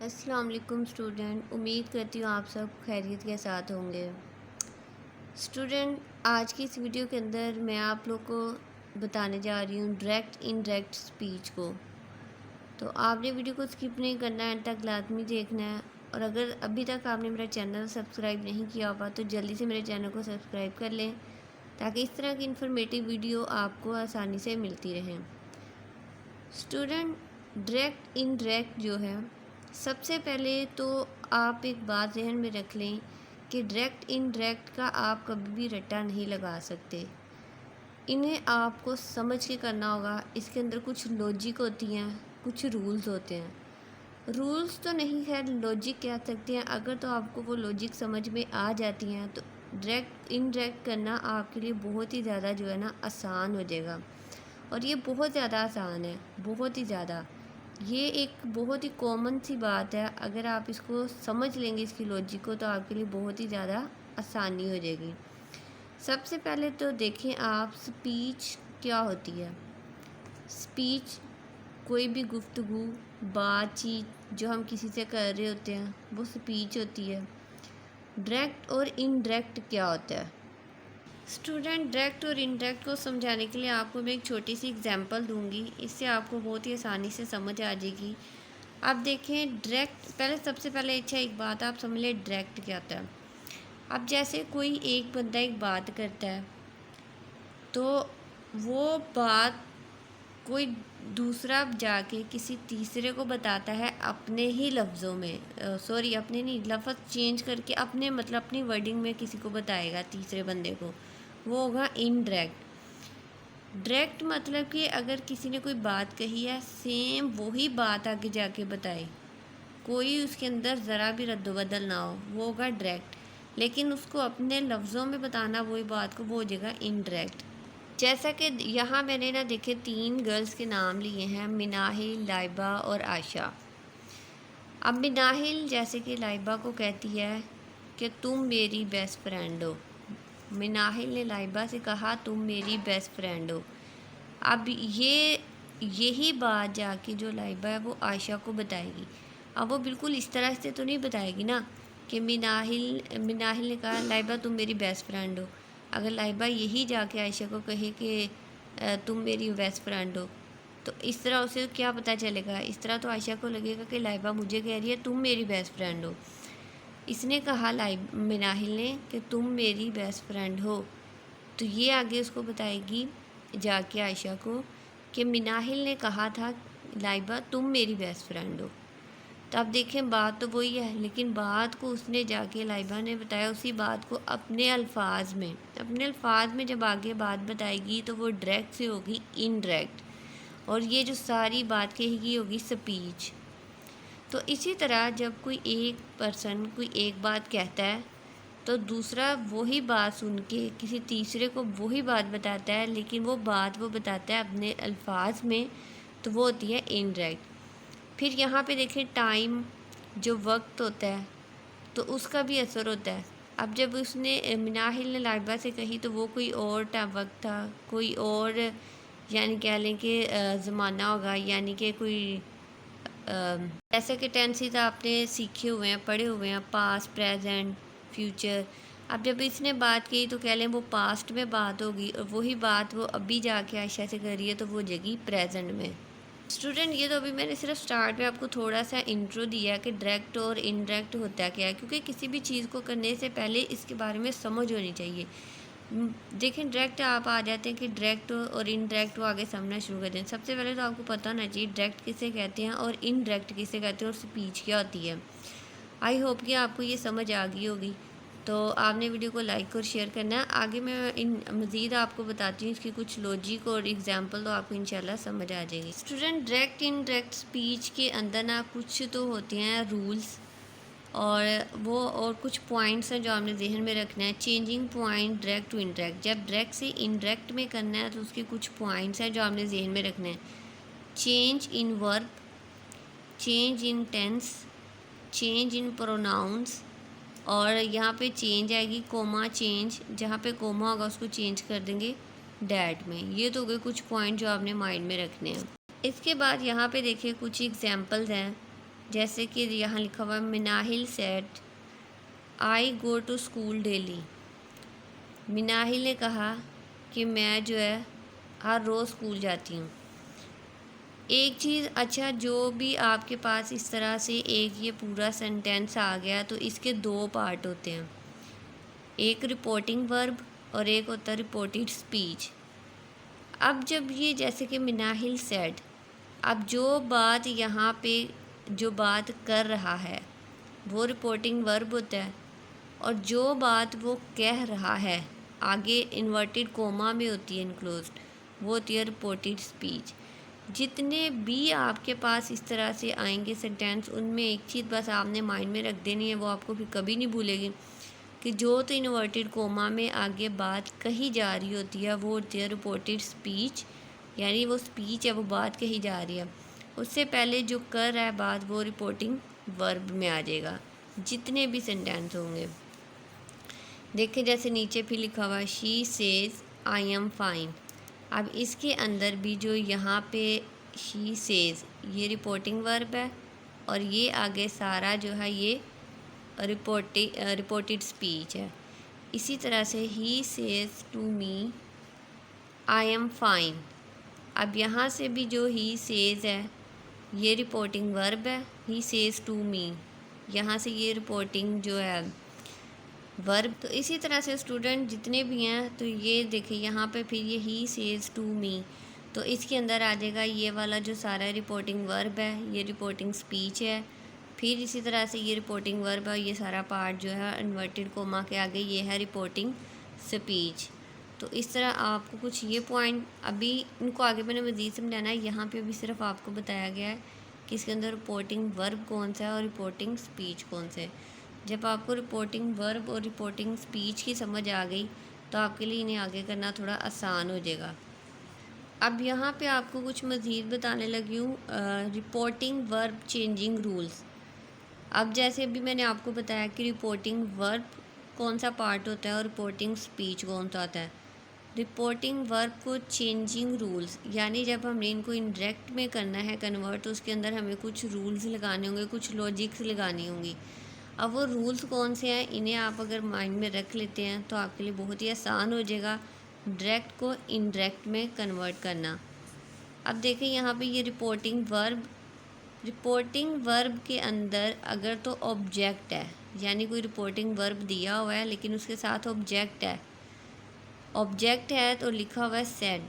अस्सलाम वालेकुम स्टूडेंट। उम्मीद करती हूँ आप सब खैरियत के साथ होंगे। स्टूडेंट, आज की इस वीडियो के अंदर मैं आप लोग को बताने जा रही हूँ डायरेक्ट इनडायरेक्ट स्पीच को। तो आपने वीडियो को स्किप नहीं करना है, एंड तक लाजमी देखना है। और अगर अभी तक आपने मेरा चैनल सब्सक्राइब नहीं किया हुआ तो जल्दी से मेरे चैनल को सब्सक्राइब कर लें, ताकि इस तरह की इन्फॉर्मेटिव वीडियो आपको आसानी से मिलती रहें। स्टूडेंट, डायरेक्ट इनडायरेक्ट जो है, सबसे पहले तो आप एक बात जहन में रख लें कि डायरेक्ट इनडायरेक्ट का आप कभी भी रट्टा नहीं लगा सकते। इन्हें आपको समझ के करना होगा। इसके अंदर कुछ लॉजिक होती हैं, कुछ रूल्स होते हैं। रूल्स तो नहीं, खैर लॉजिक कह सकते हैं। अगर तो आपको वो लॉजिक समझ में आ जाती हैं तो डायरेक्ट इनडायरेक्ट करना आपके लिए बहुत ही ज़्यादा जो है ना आसान हो जाएगा। और ये बहुत ज़्यादा आसान है, बहुत ही ज़्यादा। ये एक बहुत ही कॉमन सी बात है। अगर आप इसको समझ लेंगे, इसकी लॉजिक को, तो आपके लिए बहुत ही ज़्यादा आसानी हो जाएगी। सबसे पहले तो देखें आप, स्पीच क्या होती है। स्पीच कोई भी गुफ्तगू, बातचीत जो हम किसी से कर रहे होते हैं, वो स्पीच होती है। डायरेक्ट और इनडायरेक्ट क्या होता है। स्टूडेंट, डायरेक्ट और इनडायरेक्ट को समझाने के लिए आपको मैं एक छोटी सी एग्जांपल दूंगी। इससे आपको बहुत ही आसानी से समझ आ जाएगी। आप देखें डायरेक्ट, पहले सबसे पहले अच्छा एक बात आप समझ लें, डायरेक्ट क्या होता है। अब जैसे कोई एक बंदा एक बात करता है, तो वो बात कोई दूसरा जाके किसी तीसरे को बताता है अपने ही लफ्ज़ों में, सॉरी अपने नहीं, लफ्ज़ चेंज करके अपने मतलब अपनी वर्डिंग में किसी को बताएगा तीसरे बंदे को, वो होगा इनडायरेक्ट। डायरेक्ट मतलब कि अगर किसी ने कोई बात कही है, सेम वही बात आगे जाके बताए, कोई उसके अंदर ज़रा भी रद्द-बदल ना हो, वो होगा डायरेक्ट। लेकिन उसको अपने लफ्ज़ों में बताना वही बात को, वो हो जाएगा इनडायरेक्ट। जैसा कि यहाँ मैंने ना देखे 3 गर्ल्स के नाम लिए हैं, मिनाहिल, लाइबा और आयशा। अब मिनाहिल जैसे कि लाइबा को कहती है कि तुम मेरी बेस्ट फ्रेंड हो। मिनाहिल ने लाइबा से कहा तुम मेरी बेस्ट फ्रेंड हो। अब यही बात जाके जो लाइबा है वो आयशा को बताएगी। अब वो बिल्कुल इस तरह से तो नहीं बताएगी ना कि मिनाहिल ने कहा लाइबा तुम मेरी बेस्ट फ्रेंड हो। अगर लाइबा यही जाके आयशा को कहे कि तुम मेरी बेस्ट फ्रेंड हो, तो इस तरह उसे क्या पता चलेगा। इस तरह तो आयशा को लगेगा कि लाइबा मुझे कह रही है तुम मेरी बेस्ट फ्रेंड हो। इसने कहा मिनाहिल ने कि तुम मेरी बेस्ट फ्रेंड हो, तो ये आगे उसको बताएगी जाके आयशा को कि मिनाहिल ने कहा था लाइबा तुम मेरी बेस्ट फ्रेंड हो। तो अब देखें, बात तो वही है, लेकिन बात को उसने जाके लाइबा ने बताया उसी बात को अपने अल्फाज में जब आगे बात बताएगी तो वो डायरेक्ट से होगी इनडायरेक्ट, और ये जो सारी बात कहेगी होगी स्पीच। तो इसी तरह जब कोई एक पर्सन कोई एक बात कहता है, तो दूसरा वही बात सुन के किसी तीसरे को वही बात बताता है, लेकिन वो बात वो बताता है अपने अल्फाज में, तो वो होती है इनडायरेक्ट। फिर यहाँ पे देखें, टाइम जो वक्त होता है तो उसका भी असर होता है। अब जब उसने मिनाहिल ने लाइबा से कही तो वो कोई और वक्त था, कोई और, यानी कह लें कि ज़माना होगा, यानी कि कोई जैसे कि टेंसेस आपने सीखे हुए हैं, पढ़े हुए हैं, पास्ट, प्रेजेंट, फ्यूचर। अब जब इसने बात की तो कह लें वो पास्ट में बात होगी, और वही बात वो अभी जाके आयशा से कर रही है, तो वो जगह प्रेजेंट में। स्टूडेंट, ये तो अभी मैंने सिर्फ स्टार्ट में आपको थोड़ा सा इंट्रो दिया कि डायरेक्ट और इनडायरेक्ट होता क्या है, क्योंकि किसी भी चीज़ को करने से पहले इसके बारे में समझ होनी चाहिए। देखें, डायरेक्ट आप आ जाते हैं कि डायरेक्ट और इनडायरेक्ट वो आगे समझना शुरू कर दें। सबसे पहले तो आपको पता होना चाहिए डायरेक्ट किसे कहते हैं और इनडायरेक्ट किसे कहते हैं और स्पीच क्या होती है। आई होप कि आपको ये समझ आ गई होगी। तो आपने वीडियो को लाइक और शेयर करना है। आगे मैं इन मज़ीद आपको बताती हूँ इसकी कुछ लॉजिक और एग्जांपल, तो आपको इंशाल्लाह समझ आ जाएगी। स्टूडेंट, डायरेक्ट इनडायरेक्ट स्पीच के अंदर ना कुछ तो होते हैं रूल्स, और कुछ पॉइंट्स हैं जो आपने जहन में रखना है। Changing point direct to indirect, जब डायरेक्ट से इनडायरेक्ट में करना है तो उसके कुछ पॉइंट्स हैं जो आपने जहन में रखना है। Change in verb, change in tense, change in pronouns, और यहाँ पे चेंज आएगी कोमा चेंज, जहाँ पे कोमा होगा उसको चेंज कर देंगे डैट में। ये तो हो गए कुछ पॉइंट जो आपने माइंड में रखने हैं। इसके बाद यहाँ पे देखिए कुछ एग्जांपल्स हैं जैसे कि यहाँ लिखा हुआ है Minahil said I go to school daily. Minahil ने कहा कि मैं जो है हर रोज़ स्कूल जाती हूँ। एक चीज़, अच्छा, जो भी आपके पास इस तरह से एक ये पूरा सेंटेंस आ गया तो इसके दो पार्ट होते हैं, एक रिपोर्टिंग वर्ब और एक होता है रिपोर्टेड स्पीच। अब जब ये जैसे कि मिनाहिल सेड, अब जो बात यहाँ पे जो बात कर रहा है वो रिपोर्टिंग वर्ब होता है, और जो बात वो कह रहा है आगे इन्वर्टेड कोमा में होती है इनक्लोज्ड, वो होती है रिपोर्टेड स्पीच। जितने भी आपके पास इस तरह से आएंगे सेंटेंस, उनमें एक चीज़ बस आपने माइंड में रख देनी है, वो आपको फिर कभी नहीं भूलेगी कि जो तो इन्वर्टेड कोमा में आगे बात कही जा रही होती है वो होती है रिपोर्टेड स्पीच, यानी वो स्पीच है, वो बात कही जा रही है। उससे पहले जो कर रहा है बात वो रिपोर्टिंग वर्ब में आ जाएगा जितने भी सेंटेंस होंगे। देखिए जैसे नीचे भी लिखा हुआ है she says I am fine. अब इसके अंदर भी जो यहाँ पे शी सेज ये रिपोर्टिंग वर्ब है, और ये आगे सारा जो है ये रिपोर्टेड स्पीच है। इसी तरह से he says to me I am fine. अब यहाँ से भी जो ही सेज है ये रिपोर्टिंग वर्ब है, ही सेज टू मी, यहाँ से ये रिपोर्टिंग जो है वर्ब। तो इसी तरह से स्टूडेंट जितने भी हैं, तो ये देखिए यहाँ पे फिर ये ही सेज टू मी, तो इसके अंदर आ जाएगा ये वाला जो सारा रिपोर्टिंग वर्ब है, ये रिपोर्टिंग स्पीच है। फिर इसी तरह से ये रिपोर्टिंग वर्ब है, ये सारा पार्ट जो है इन्वर्टेड कोमा के आगे ये है रिपोर्टिंग स्पीच। तो इस तरह आपको कुछ ये पॉइंट, अभी इनको आगे मैंने मज़ीद समझाना है, यहाँ पे अभी सिर्फ आपको बताया गया है कि इसके अंदर रिपोर्टिंग वर्ब कौन सा है और रिपोर्टिंग स्पीच कौन सा है। जब आपको रिपोर्टिंग वर्ब और रिपोर्टिंग स्पीच की समझ आ गई तो आपके लिए इन्हें आगे करना थोड़ा आसान हो जाएगा। अब यहाँ पे आपको कुछ मज़ीद बताने लगी हूँ रिपोर्टिंग वर्ब चेंजिंग रूल्स। अब जैसे अभी मैंने आपको बताया कि रिपोर्टिंग वर्ब कौन सा पार्ट होता है और रिपोर्टिंग स्पीच कौन सा होता है। रिपोर्टिंग वर्ब को चेंजिंग रूल्स, यानी जब हमने इनको इंडायरेक्ट में करना है कन्वर्ट, तो उसके अंदर हमें कुछ रूल्स लगाने होंगे, कुछ लॉजिक्स लगानी होंगी। अब वो रूल्स कौन से हैं, इन्हें आप अगर माइंड में रख लेते हैं तो आपके लिए बहुत ही आसान हो जाएगा डायरेक्ट को इनडायरेक्ट में कन्वर्ट करना। अब देखिए यहाँ पे ये रिपोर्टिंग वर्ब के अंदर अगर तो ऑब्जेक्ट है, यानी कोई रिपोर्टिंग वर्ब दिया हुआ है लेकिन उसके साथ ऑब्जेक्ट है तो लिखा हुआ है सेड,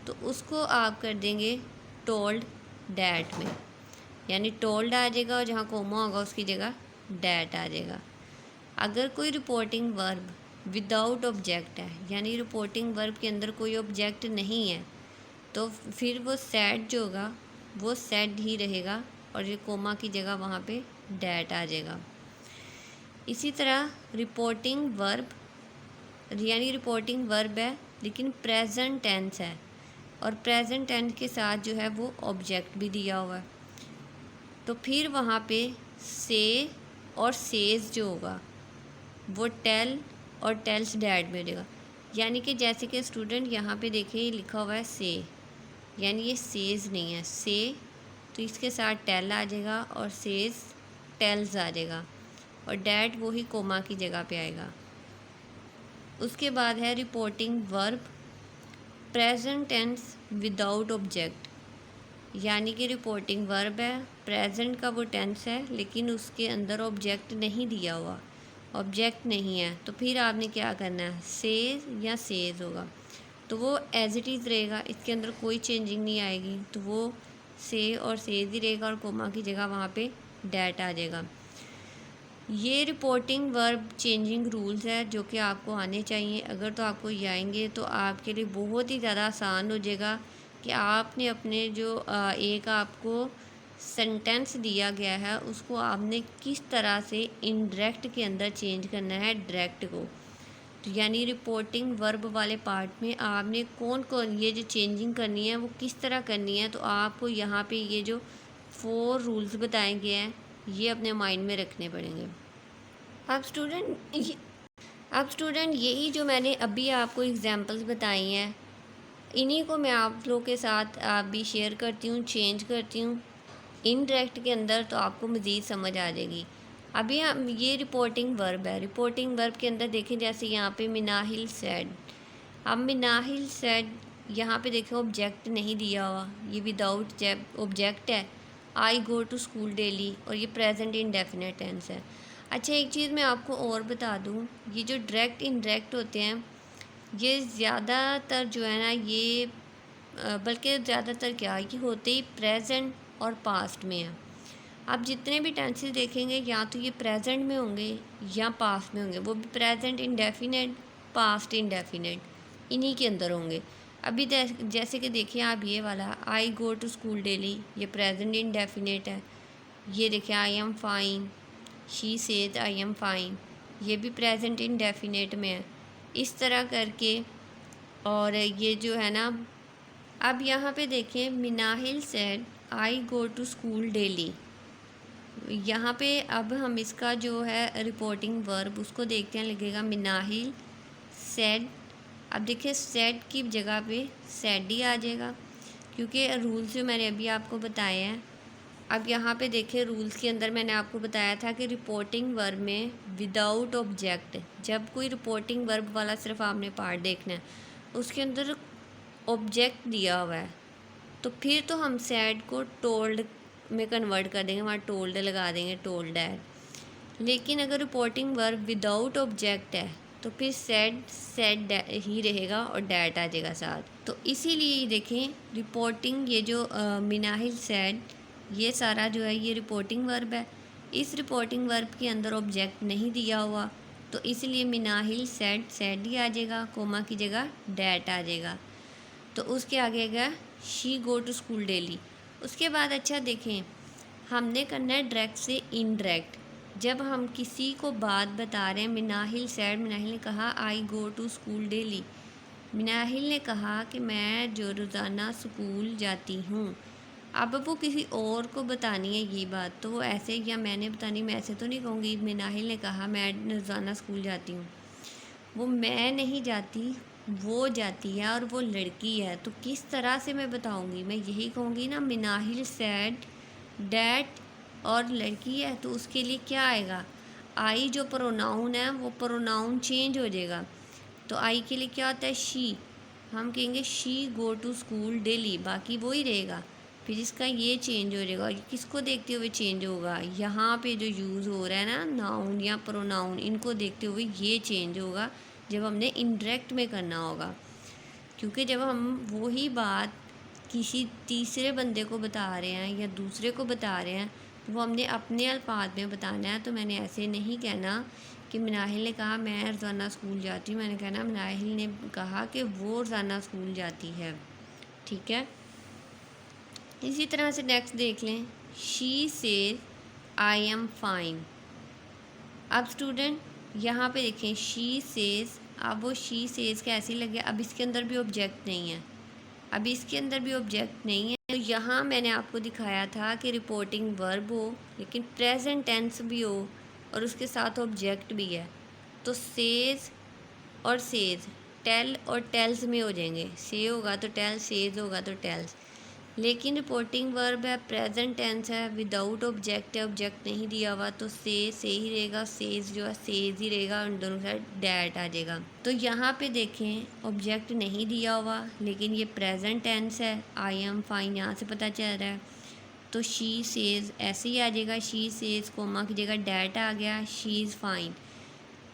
तो उसको आप कर देंगे टोल्ड डैट में, यानी टोल्ड आ जाएगा और जहाँ कोमा होगा उसकी जगह डैट आ जाएगा। अगर कोई रिपोर्टिंग वर्ब विदाउट ऑब्जेक्ट है, यानी रिपोर्टिंग वर्ब के अंदर कोई ऑब्जेक्ट नहीं है, तो फिर वो सेड जो होगा वो सेड ही रहेगा और ये कोमा की जगह वहाँ पे डैट आ जाएगा। इसी तरह रिपोर्टिंग वर्ब, यानी रिपोर्टिंग वर्ब है लेकिन प्रेजेंट टेंस है, और प्रेजेंट टेंस के साथ जो है वो ऑब्जेक्ट भी दिया हुआ है, तो फिर वहाँ पे से और सेज जो होगा वो टेल और टेल्स डैड में देगा। यानी कि जैसे कि स्टूडेंट यहाँ पे देखिए लिखा हुआ है से, यानी ये सेज नहीं है, से तो इसके साथ टेल आ जाएगा और सेज टेल्स आ जाएगा, और डैड वो ही कोमा की जगह पे आएगा। उसके बाद है reporting verb present tense without object, यानी कि रिपोर्टिंग वर्ब है, प्रेजेंट का वो टेंस है लेकिन उसके अंदर ऑब्जेक्ट नहीं दिया हुआ, ऑब्जेक्ट नहीं है, तो फिर आपने क्या करना है, सेज या सेज होगा तो वो एज इट इज़ रहेगा, इसके अंदर कोई चेंजिंग नहीं आएगी, तो वो से और सेज ही रहेगा और कोमा की जगह वहाँ पे डैट आ जाएगा। ये रिपोर्टिंग वर्ब चेंजिंग रूल्स है जो कि आपको आने चाहिए। अगर तो आपको ये आएंगे तो आपके लिए बहुत ही ज़्यादा आसान हो जाएगा कि आपने अपने जो एक आपको सेंटेंस दिया गया है उसको आपने किस तरह से इनडायरेक्ट के अंदर चेंज करना है डायरेक्ट को। तो यानी रिपोर्टिंग वर्ब वाले पार्ट में आपने कौन कौन ये जो चेंजिंग करनी है वो किस तरह करनी है, तो आपको यहाँ पे ये जो 4 रूल्स बताए गए हैं ये अपने माइंड में रखने पड़ेंगे। अब स्टूडेंट यही जो मैंने अभी आपको एग्जांपल्स बताई हैं इन्हीं को मैं आप लोग के साथ भी शेयर करती हूँ, चेंज करती हूँ इनडायरेक्ट के अंदर तो आपको मज़ीद समझ आ जाएगी। अभी हम ये रिपोर्टिंग वर्ब है, रिपोर्टिंग वर्ब के अंदर देखें जैसे यहाँ पे मिनाहिल सेड। अब मिनाहिल सेड यहाँ पे देखें ऑब्जेक्ट नहीं दिया हुआ, ये विदाउट ऑब्जेक्ट है। आई गो टू स्कूल डेली और ये प्रेजेंट इंडेफिनिट टेंस है। अच्छा एक चीज़ मैं आपको और बता दूँ, ये जो डायरेक्ट इनडायरेक्ट होते हैं ये ज़्यादातर जो है ना ये बल्कि ज़्यादातर क्या ये होते ही प्रेजेंट और पास्ट में है। आप जितने भी टेंसेस देखेंगे या तो ये प्रेजेंट में होंगे या पास्ट में होंगे, वो भी प्रेजेंट इंडेफिनिट, पास्ट इंडेफिनिट इन्हीं के अंदर होंगे। अभी जैसे कि देखिए आप ये वाला आई गो टू स्कूल डेली, ये प्रेजेंट इंडेफिनिट है। ये देखिए आई am fine, she says I am fine, ये भी प्रेजेंट इंडेफिनिट में है। इस तरह करके और ये जो है ना, अब यहाँ पे देखें Minahil said I go to school daily. यहाँ पे अब हम इसका जो है रिपोर्टिंग वर्ब उसको देखते हैं, लगेगा मिनाहिल सेड। अब देखिए सेड की जगह पे सेड ही आ जाएगा क्योंकि रूल्स जो मैंने अभी आपको बताए हैं। अब यहाँ पे देखिए रूल्स के अंदर मैंने आपको बताया था कि रिपोर्टिंग वर्ब में विदाउट ऑब्जेक्ट, जब कोई रिपोर्टिंग वर्ब वाला सिर्फ आपने पार्ट देखना है उसके अंदर ऑब्जेक्ट दिया हुआ है तो फिर तो हम सैड को टोल्ड में कन्वर्ट कर देंगे, वहाँ टोल्ड लगा देंगे, टोल्ड है। लेकिन अगर रिपोर्टिंग वर्ब विदाउट ऑब्जेक्ट है तो फिर सेड ही रहेगा और डैट आ जाएगा साथ। तो इसीलिए देखें रिपोर्टिंग ये जो मिनाहिल सेड ये सारा जो है ये रिपोर्टिंग वर्ब है। इस रिपोर्टिंग वर्ब के अंदर ऑब्जेक्ट नहीं दिया हुआ तो इसलिए मिनाहिल सेड ही आ जाएगा, कोमा की जगह डैट आ जाएगा। तो उसके आगे गया she go to school daily. उसके बाद अच्छा देखें हमने करना है डायरेक्ट से इनडायरेक्ट। जब हम किसी को बात बता रहे हैं, मिनाहिल सेड, मिनाहिल ने कहा I go to school daily. Minahil ने कहा कि मैं जो रोज़ाना स्कूल जाती हूँ। अब वो किसी और को बतानी है ये बात तो वो ऐसे, या मैंने बतानी, मैं ऐसे तो नहीं कहूँगी मिनाहिल ने कहा मैं रोज़ाना स्कूल जाती हूँ। वो मैं नहीं जाती, वो जाती है और वो लड़की है, तो किस तरह से मैं बताऊंगी? मैं यही कहूँगी ना मिनाहिल सेड डैट और लड़की है तो उसके लिए क्या आएगा? आई जो प्रोनाउन है वो प्रोनाउन चेंज हो जाएगा। तो आई के लिए क्या होता है? शी। हम कहेंगे she go to school daily, बाकी वो ही रहेगा। फिर इसका ये चेंज हो जाएगा। ये किसको देखते हुए चेंज होगा? यहाँ पे जो यूज़ हो रहा है ना नाउन या प्रोनाउन, इनको देखते हुए ये चेंज होगा जब हमने इनडायरेक्ट में करना होगा। क्योंकि जब हम वही बात किसी तीसरे बंदे को बता रहे हैं या दूसरे को बता रहे हैं तो वो हमने अपने अल्फाज में बताना है। तो मैंने ऐसे नहीं कहना कि मिनाहिल ने कहा मैं रोज़ाना स्कूल जाती हूँ, मैंने कहना मिनाहिल ने कहा कि वो रोज़ाना स्कूल जाती है। ठीक है, इसी तरह से नेक्स्ट देख लें, she says I am fine. अब स्टूडेंट यहाँ पे देखें शी सेज, अब वो शी सेज कैसी लगे? अब इसके अंदर भी ऑब्जेक्ट नहीं है, अब इसके अंदर भी ऑब्जेक्ट नहीं है। तो यहाँ मैंने आपको दिखाया था कि रिपोर्टिंग वर्ब हो लेकिन प्रेजेंट टेंस भी हो और उसके साथ ऑब्जेक्ट भी है। तो सेज और सेज टेल और टेल्स में हो जाएंगे, से होगा तो टेल, सेज होगा तो टेल्स। लेकिन रिपोर्टिंग वर्ब है, प्रेजेंट टेंस है, विदाउट ऑब्जेक्ट है, ऑब्जेक्ट नहीं दिया हुआ तो से ही रहेगा, सेज जो है सेज ही रहेगा, उन दोनों साइड डैट आ जाएगा। तो यहाँ पे देखें ऑब्जेक्ट नहीं दिया हुआ लेकिन ये प्रेजेंट टेंस है, आई एम फाइन यहाँ से पता चल रहा है। तो शी सेज ऐसे ही आ जाएगा, शी सेज कोमा की जगह डैट आ गया, शी इज़ फाइन।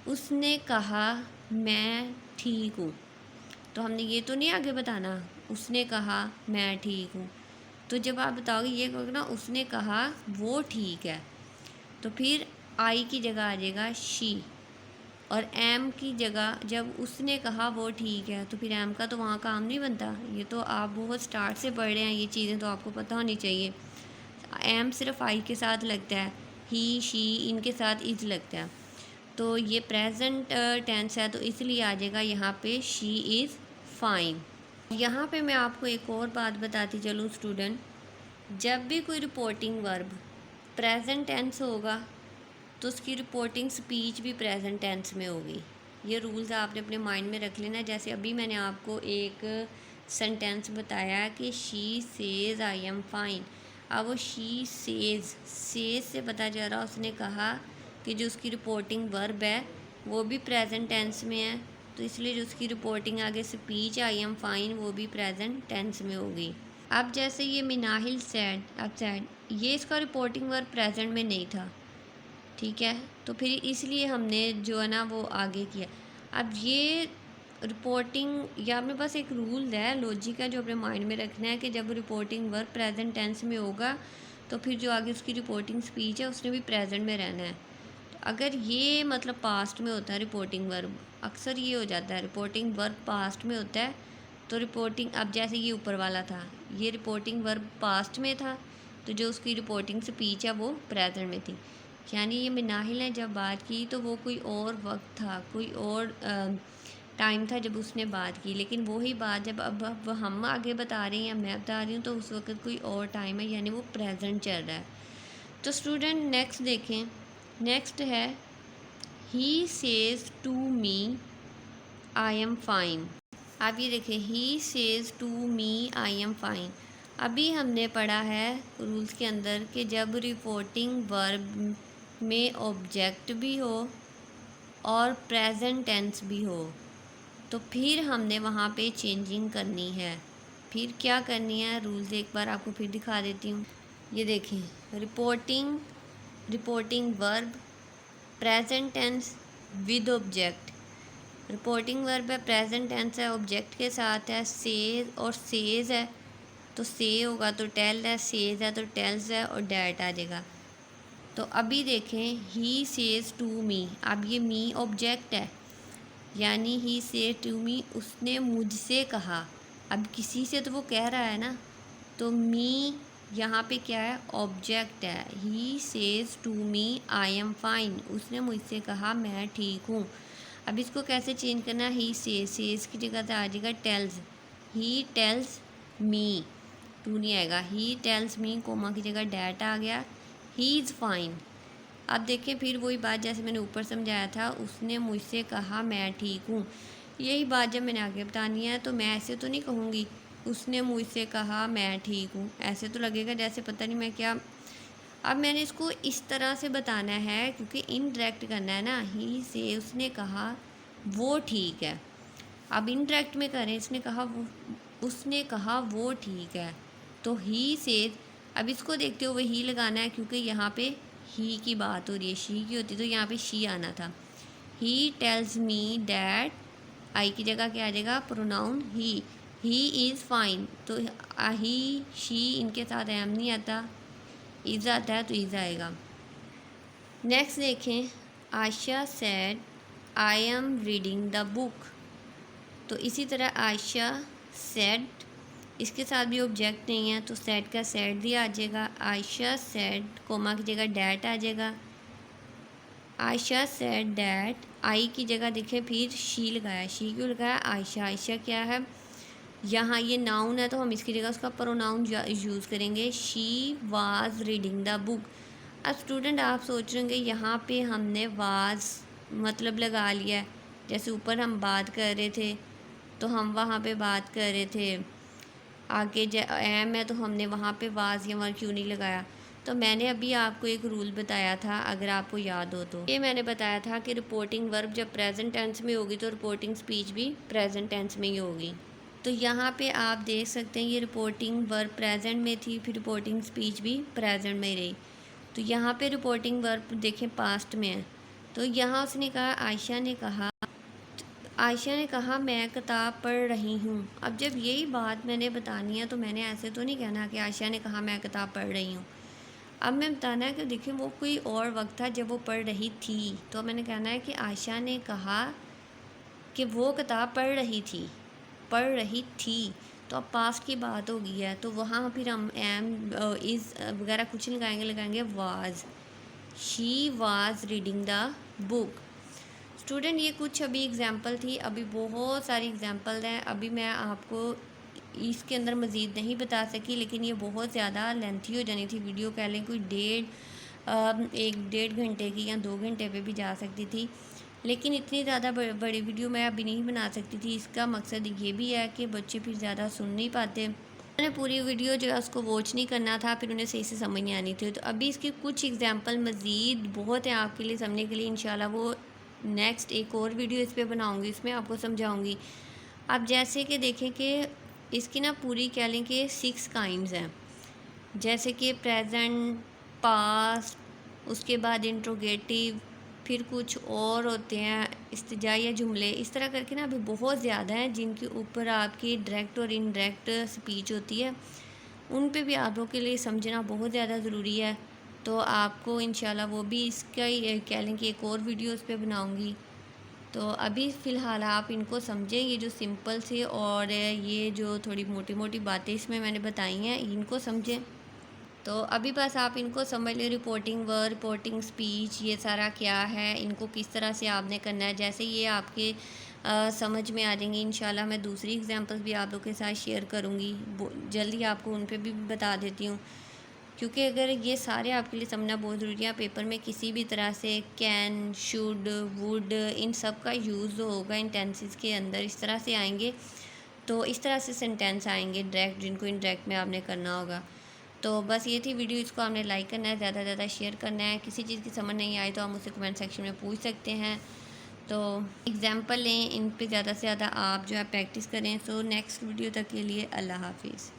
उसने कहा मैं ठीक हूँ, तो हमने ये तो नहीं आगे बताना उसने कहा मैं ठीक हूँ। तो जब आप बताओगे ये कहोगे ना उसने कहा वो ठीक है, तो फिर आई की जगह आ जाएगा शी और एम की जगह जब उसने कहा वो ठीक है तो फिर एम का तो वहाँ काम नहीं बनता। ये तो आप बहुत स्टार्ट से पढ़ रहे हैं, ये चीज़ें तो आपको पता होनी चाहिए। एम सिर्फ आई के साथ लगता है, ही शी इनके साथ इज लगता है। तो ये प्रेजेंट टेंस है तो इसलिए आ जाएगा यहाँ पे शी इज़ फाइन। यहाँ पे मैं आपको एक और बात बताती चलूँ स्टूडेंट, जब भी कोई रिपोर्टिंग वर्ब प्रेजेंट टेंस होगा तो उसकी रिपोर्टिंग स्पीच भी प्रेजेंट टेंस में होगी। ये रूल्स आपने अपने माइंड में रख लेना। जैसे अभी मैंने आपको एक सेंटेंस बताया कि she says I am fine. अब वो शी सेज से पता चल रहा उसने कहा कि जो उसकी रिपोर्टिंग वर्ब है वो भी प्रेजेंट टेंस में है, तो इसलिए जो उसकी रिपोर्टिंग आगे स्पीच आई एम फाइन वो भी प्रेजेंट टेंस में होगी। अब जैसे ये मिनाहिल सैड, अब सैड ये इसका रिपोर्टिंग वर्ब प्रेजेंट में नहीं था, ठीक है, तो फिर इसलिए हमने जो है ना वो आगे किया। अब ये रिपोर्टिंग या अपने पास एक रूल है, लॉजिक है जो अपने माइंड में रखना है कि जब रिपोर्टिंग वर्ब प्रेजेंट टेंस में होगा तो फिर जो आगे उसकी रिपोर्टिंग स्पीच है उसने भी प्रेजेंट में रहना है। अगर ये मतलब पास्ट में होता है रिपोर्टिंग वर्ब, अक्सर ये हो जाता है रिपोर्टिंग वर्ब पास्ट में होता है, तो रिपोर्टिंग अब जैसे ये ऊपर वाला था ये रिपोर्टिंग वर्ब पास्ट में था, तो जो उसकी रिपोर्टिंग स्पीच है वो प्रेजेंट में थी। यानी ये मिनाहिल ने जब बात की तो वो कोई और वक्त था, कोई और टाइम था जब उसने बात की, लेकिन वही बात जब अब हम आगे बता रहे हैं, मैं बता रही हूँ, तो उस वक्त कोई और टाइम है, यानी वो प्रेजेंट चल रहा है। तो स्टूडेंट नेक्स्ट देखें, नेक्स्ट है he says to me I am fine. आप ये देखें, he says to me I am fine. अभी हमने पढ़ा है रूल्स के अंदर कि जब रिपोर्टिंग वर्ब में ऑब्जेक्ट भी हो और प्रेजेंट टेंस भी हो तो फिर हमने वहाँ पे चेंजिंग करनी है। फिर क्या करनी है, रूल्स एक बार आपको फिर दिखा देती हूँ। ये देखें, reporting verb present tense with object. Reporting verb है, प्रेजेंट टेंस है, ऑब्जेक्ट के साथ है, सेज और सेज है तो से होगा तो टेल है, सेज है तो टेल्स है और डैट आ जाएगा। तो अभी देखें, ही सेज टू मी, अब ये मी ऑब्जेक्ट है, यानी ही से टू मी उसने मुझसे कहा। अब किसी से तो वो कह रहा है ना, तो मी यहाँ पे क्या है, ऑब्जेक्ट है। He says to me I am fine, उसने मुझसे कहा मैं ठीक हूँ। अब इसको कैसे चेंज करना है, ही सेज की जगह से आ जाएगा tells, he tells me, to नहीं आएगा, ही टेल्स मी कोमा की जगह डैट आ गया, ही इज़ फाइन। अब देखिए फिर वही बात जैसे मैंने ऊपर समझाया था, उसने मुझसे कहा मैं ठीक हूँ। यही बात जब मैंने आगे बतानी है तो मैं ऐसे तो नहीं कहूँगी उसने मुझसे कहा मैं ठीक हूँ, ऐसे तो लगेगा जैसे पता नहीं मैं क्या। अब मैंने इसको इस तरह से बताना है क्योंकि इनडायरेक्ट करना है ना, ही से उसने कहा वो ठीक है। अब इनडायरेक्ट में करें, इसने कहा वो, उसने कहा वो ठीक है, तो ही से। अब इसको देखते हुए ही लगाना है क्योंकि यहाँ पे ही की बात हो रही है, शी की होती तो यहाँ पे शी आना था। ही टेल्स मी डैट, आई की जगह क्या आ जाएगा, प्रोनाउन ही इज़ फाइन, तो ही शी इनके साथ एम नहीं आता, इज़ आता है तो इज़ आएगा। नेक्स्ट देखें, Ayesha said I am reading the book, तो इसी तरह आयशा सेड, इसके साथ भी ऑब्जेक्ट नहीं है तो सेड का सेड दिया आ जाएगा, आयशा सेड कोमा की जगह डैट आ जाएगा, आयशा सेड डैट, आई की जगह देखें फिर शी लगाया, शी क्यों लगाया, आयशा क्या है, यहाँ ये नाउन है तो हम इसकी जगह उसका प्रोनाउन यूज़ करेंगे, she was reading the book. अब स्टूडेंट आप सोच रहे होंगे यहाँ पे हमने वाज मतलब लगा लिया है, जैसे ऊपर हम बात कर रहे थे तो हम वहाँ पे बात कर रहे थे, आगे एम है तो हमने वहाँ पे वाज या वर क्यों नहीं लगाया। तो मैंने अभी आपको एक रूल बताया था, अगर आपको याद हो तो ये मैंने बताया था कि रिपोर्टिंग वर्ब जब प्रेजेंट टेंस में होगी तो रिपोर्टिंग स्पीच भी प्रेजेंट टेंस में ही होगी। तो यहाँ पे आप देख सकते हैं ये रिपोर्टिंग वर्ब प्रेजेंट में थी, फिर रिपोर्टिंग स्पीच भी प्रेजेंट में ही रही। तो यहाँ पे रिपोर्टिंग वर्ब देखें पास्ट में है, तो यहाँ उसने कहा आयशा ने कहा मैं किताब पढ़ रही हूँ। अब जब यही बात मैंने बतानी है तो मैंने ऐसे तो नहीं कहना कि आयशा ने कहा मैं किताब पढ़ रही हूँ। अब मैं बताना है कि देखिए वो कोई और वक्त था जब वो पढ़ रही थी, तो मैंने कहना है कि आयशा ने कहा कि वो किताब पढ़ रही थी, तो अब पास्ट की बात हो गई है तो वहाँ फिर हम एम इज़ वगैरह कुछ नहीं लगाएंगे was, she was reading the book. Student ये कुछ अभी एग्जांपल थी, अभी बहुत सारी एग्जांपल हैं, अभी मैं आपको इसके अंदर मज़ीद नहीं बता सकी, लेकिन ये बहुत ज़्यादा लेंथी हो जानी थी वीडियो, कह लें कोई 1-1.5 घंटे की या 2 घंटे पे भी जा सकती थी, लेकिन इतनी ज़्यादा बड़ी वीडियो मैं अभी नहीं बना सकती थी। इसका मकसद ये भी है कि बच्चे फिर ज़्यादा सुन नहीं पाते, मैंने पूरी वीडियो जो है उसको वॉच नहीं करना था, फिर उन्हें सही से समझ नहीं आनी थी। तो अभी इसकी कुछ एग्जांपल मज़ीद बहुत हैं आपके लिए समझने के लिए। इंशाल्लाह वो नेक्स्ट एक और वीडियो इस पे बनाऊंगी, इसमें आपको समझाऊंगी। आप जैसे कि देखें कि इसकी ना पूरी कह लें कि 6 काइंड्स हैं, जैसे कि प्रेजेंट, पास्ट, उसके बाद इंट्रोगेटिव, फिर कुछ और होते हैं इस्तिजाइया जुमले, इस तरह करके ना अभी बहुत ज़्यादा हैं जिनके ऊपर आपकी डायरेक्ट और इनडायरेक्ट स्पीच होती है। उन पे भी आप लोगों के लिए समझना बहुत ज़्यादा ज़रूरी है। तो आपको इंशाल्लाह वो भी इसका ही कह लें कि एक और वीडियो उस पर बनाऊँगी। तो अभी फ़िलहाल आप इनको समझें, ये जो सिंपल से और ये जो थोड़ी मोटी मोटी बातें इसमें मैंने बताई हैं, इनको समझें। तो अभी बस आप इनको समझ लें, रिपोर्टिंग वर्ब, रिपोर्टिंग स्पीच, ये सारा क्या है, इनको किस तरह से आपने करना है। जैसे ये आपके समझ में आ जाएंगी इंशाल्लाह, मैं दूसरी एग्जांपल्स भी आप लोगों के साथ शेयर करूँगी, जल्दी आपको उन पे भी बता देती हूँ। क्योंकि अगर ये सारे आपके लिए समझना बहुत ज़रूरी है। पेपर में किसी भी तरह से कैन, शुड, वुड, इन सब का यूज़ होगा इंटेंसेस के अंदर, इस तरह से आएंगे। तो इस तरह से सेंटेंस आएंगे डायरेक्ट, जिनको इनडायरेक्ट में आपने करना होगा। तो बस ये थी वीडियो, इसको आपने लाइक करना है, ज़्यादा से ज़्यादा शेयर करना है। किसी चीज़ की समझ नहीं आई तो आप मुझसे कमेंट सेक्शन में पूछ सकते हैं। तो एग्ज़ाम्पल लें, इन पे ज़्यादा से ज़्यादा आप जो है प्रैक्टिस करें। सो नेक्स्ट वीडियो तक के लिए अल्लाह हाफिज़।